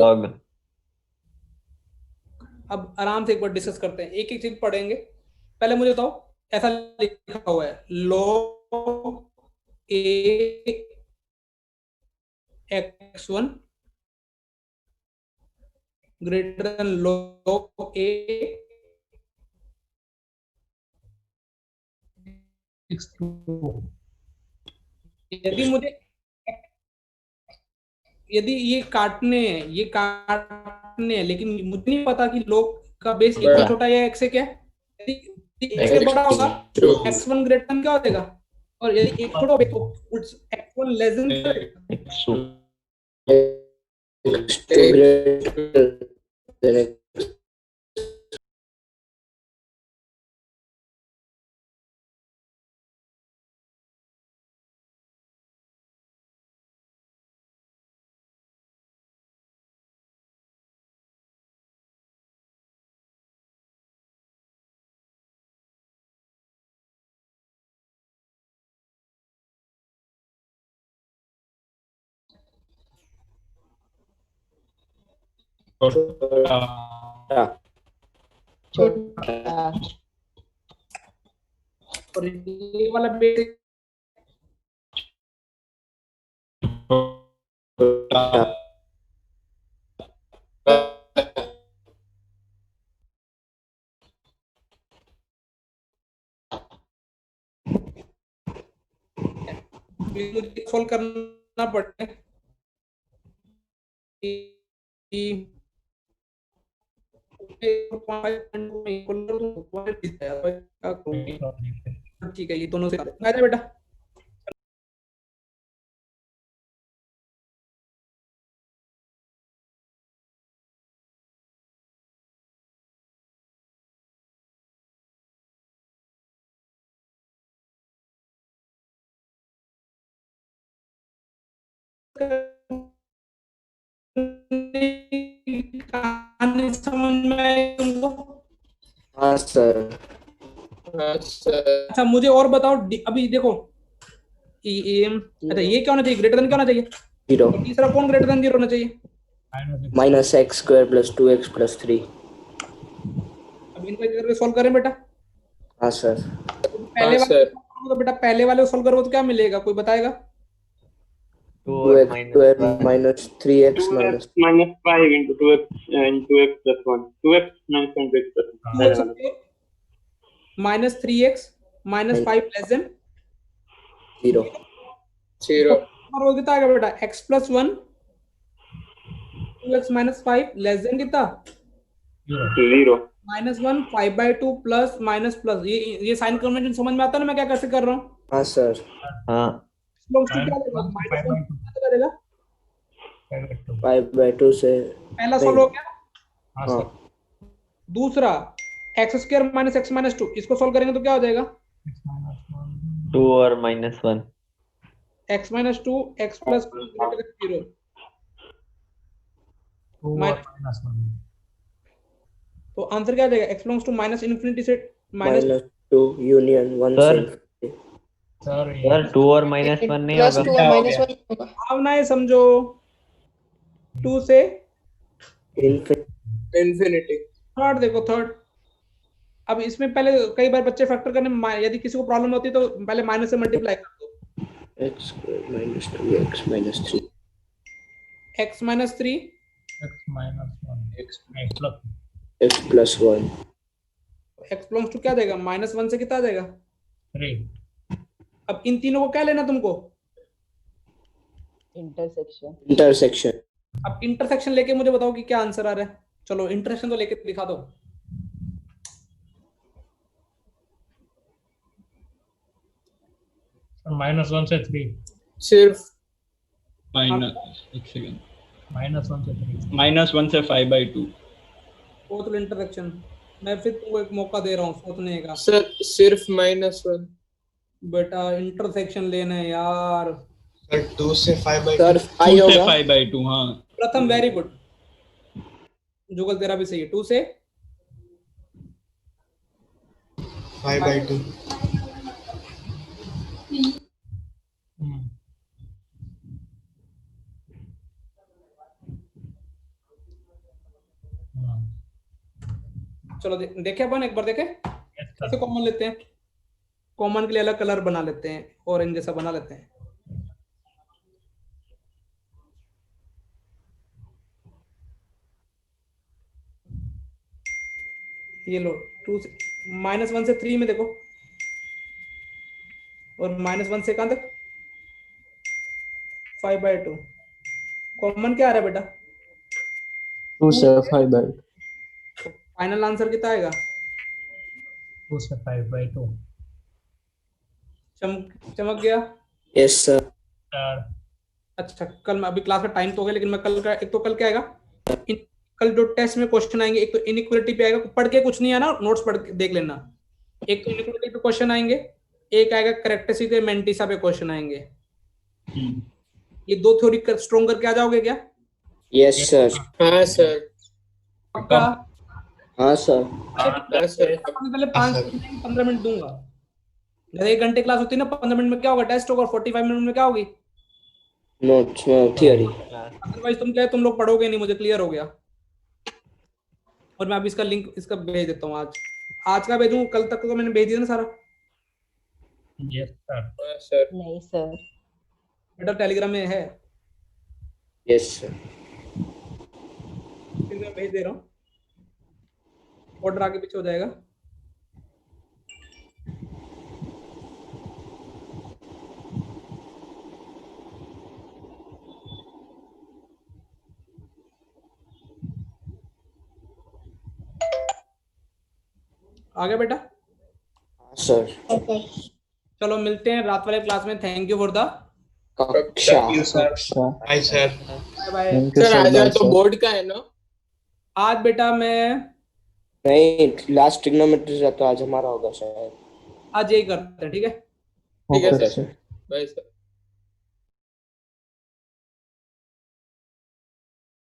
अब आराम से एक बार डिस्कस करते हैं, एक एक चीज पढ़ेंगे। पहले मुझे बताओ, ऐसा लिखा हुआ है log a x1 greater than log a यदि ये काटने हैं, लेकिन मुझे नहीं पता कि log का बेस एक से छोटा या x से क्या है। यदि x से बड़ा होगा तो x1 ग्रेटर देन क्या हो जाएगा, और यदि एक छोटा होगा तो x1 लेस देन क्या होगा? छोटा और ये वाला बेस मुझे सोल्व करना पड़ेगा ठीक है, ये दोनों से बेटा। समझ में आए तुमको? हाँ सर। अच्छा मुझे और बताओ, अभी देखो अच्छा ये क्या होना चाहिए, ग्रेटर देन क्या होना चाहिए? 0 और तीसरा कौन ग्रेटर देन 0 होना चाहिए? Minus x square plus 2x plus 3। अब इनको करके सॉल्व करें बेटा। हाँ सर। पहले वाले तो बेटा पहले वाले को सॉल्व करोगे तो क्या मिलेगा, कोई बताएगा? 2x square minus 3x minus minus 5 into 2x plus 1. 2x minus 1 2x plus 1. Minus 3x minus 5 less than 0। 0 और वो कितना आएगा बेटा? x plus 1 2x minus 5 less than कितना? 0. Minus 1 5/2 plus minus plus. ये साइन कन्वेंशन समझ में आता है ना मैं क्या कैसे कर रहा हूँ? हाँ सर। हाँ लोग क्या देगा? माइनस 1 कितना देगा? 5/2 से पहला सॉल्व हो गया। हाँ। दूसरा x square minus x minus 2, इसको सॉल्व करेंगे तो क्या हो जाएगा? 2 और -1 x माइनस 2 x प्लस 0। तो आंसर क्या आ जाएगा? x belongs to minus infinity से माइनस -2 यूनियन 1 से सर 2 और -1 नहीं प्लस होगा। 2 और -1 होगा। अब ना ये समझो 2 से इंफिनिटी। थर्ड देखो, थर्ड। अब इसमें पहले कई बार बच्चे फैक्टर करने यदि किसी को प्रॉब्लम होती है तो पहले माइनस से मल्टीप्लाई कर दो। x square minus 2x minus 3 x minus 3 x plus 1 x belongs to क्या देगा? -1 से कितना देगा? 3। अब इन तीनों को क्या लेना तुमको? इंटरसेक्शन। अब इंटरसेक्शन लेके मुझे बताओ कि क्या आंसर आ रहा है। चलो इंटरसेक्शन तो लेके दिखा दो। -1 से 3 सिर्फ माइनस एक सेकंड -1 से 3 -1 से 5/2 फोर्थ इंटरसेक्शन। मैं फिर तुमको एक मौका दे रहा हूँ सोचने का। सर सिर्फ -1 बेटा इंटरसेक्शन लेना है यार। सर 2 से 5/2 सर 2 5 से होगा 5/2 हाँ प्रथम वेरी गुड। जुगल तेरा भी सही है। 2 से 5/2 चलो देखे अपन एक बार देखे कैसे कॉमन लेते हैं। कॉमन के लिए अलग कलर बना लेते हैं, ऑरेंज जैसा बना लेते हैं। ये लो 2 से -1 से 3 में देखो, और -1 से कहां तक 5/2। कॉमन क्या आ रहा है बेटा? 2 से 5/2 फाइनल आंसर कितना आएगा? 2 से 5/2 चमक गया। Yes sir. 4 अच्छा कल मैं अभी क्लास का टाइम तो हो गया, लेकिन मैं कल का एक तो कल क्या आएगा कल जो टेस्ट में क्वेश्चन आएंगे, एक तो इनइक्वालिटी पे आएगा, पढ़ के कुछ नहीं आना, नोट्स पढ़ के देख लेना। एक तो इनइक्वालिटी पे क्वेश्चन आएंगे, एक आएगा कैरेक्टरिस्टिक मेंटिसा पे क्वेश्चन आएंगे। ये दो थ्योरी स्ट्रॉन्ग करके आ जाओगे क्या? Yes sir. हाँ सर। पक्का? हाँ सर। हाँ सर। पहले 15 मिनट दूंगा। जैसे 1 घंटे क्लास होती है ना, 15 मिनट में क्या होगा टेस्ट होगा, 45 मिनट में क्या होगी नोट्स थियरी। अदरवाइज तुम लोग पढ़ोगे नहीं, मुझे क्लियर हो गया। और मैं अभी इसका लिंक इसका भेज देता हूँ। आज का भेजूँ, कल तक तो मैंने भेज दिया ना सारा। Yes sir. हाँ सर। नहीं सर। बेटा टेलीग्राम में है, यस सर। फिर मैं भेज दे रहा हूँ। ऑर्डर आगे पीछे हो जाएगा। आगे बेटा। सर चलो मिलते हैं रात वाले क्लास में। थैंक यू फॉर द कक्षा। Hi sir. Bye bye. Thank you sir sir. आज बाय तो सर। बोर्ड का है ना? आज बेटा मैं नहीं, लास्ट ट्रिग्नोमेट्री था तो आज हमारा होगा शायद। आज यही करते हैं, ठीक है? ठीक है ओके सर। Bye sir.